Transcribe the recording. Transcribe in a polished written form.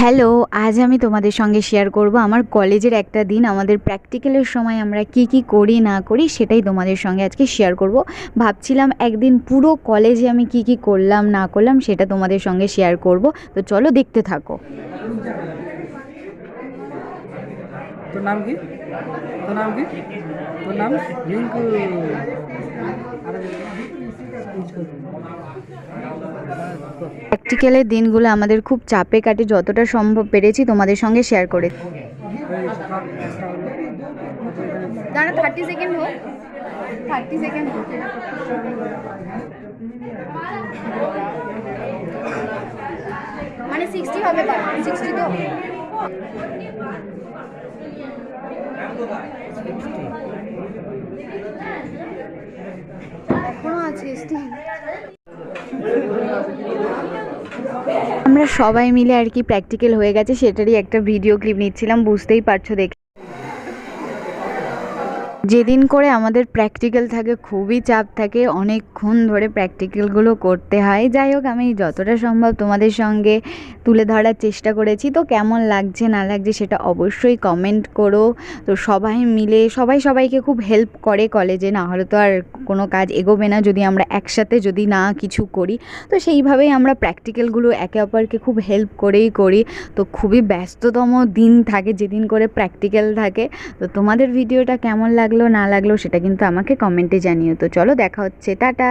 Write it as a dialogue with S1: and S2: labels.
S1: Hello, আজ আমি তোমাদের সঙ্গে শেয়ার করব আমার কলেজের একটা দিন। আমাদের প্র্যাকটিক্যালের সময় আমরা কি করি না করি সেটাই তোমাদের সঙ্গে আজকে শেয়ার করব। ভাবছিলাম একদিন পুরো কলেজে আমি কি করলাম না করলাম সেটা তোমাদের সঙ্গে শেয়ার করব। তো চলো দেখতে থাকো।
S2: তোর নাম কি? তোর নাম কি? তোর নাম রিঙ্কু।
S1: প্র্যাকটিক্যালের দিনগুলো আমাদের খুব চাপে কাটে, যতটা সম্ভব পেরেছি তোমাদের সঙ্গে শেয়ার করে।
S3: দাঁড়া 30 সেকেন্ড হোক, 30 সেকেন্ড হোক। মানে 60 হবে, তার 60 তো এখনো আছে।
S1: আমরা সবাই মিলে আর কি প্র্যাকটিক্যাল হয়ে গেছে সেটারই একটা ভিডিও ক্লিপ নিচ্ছিলাম, বুঝতেই পারছো দেখে। যেদিন করে আমাদের প্র্যাকটিক্যাল থাকে খুবই চাপ থাকে, অনেকক্ষণ ধরে প্র্যাকটিক্যালগুলো করতে হয়। যাই হোক, আমি যতটা সম্ভব তোমাদের সঙ্গে তুলে ধরার চেষ্টা করেছি। তো কেমন লাগছে না লাগছে সেটা অবশ্যই কমেন্ট করো। তো সবাই মিলে সবাইকে খুব হেল্প করে কলেজে, না হলে তো আর কোনো কাজ এগোবে না যদি আমরা একসাথে যদি না কিছু করি। তো সেইভাবেই আমরা প্র্যাকটিক্যালগুলো একে অপরকে খুব হেল্প করি। তো খুবই ব্যস্ততম দিন থাকে যেদিন করে প্র্যাকটিক্যাল থাকে। তো তোমাদের ভিডিওটা কেমন লাগলো না লাগলো সেটা কিন্তু আমাকে কমেন্টে জানিও। তো চলো, দেখা হচ্ছে, টাটা।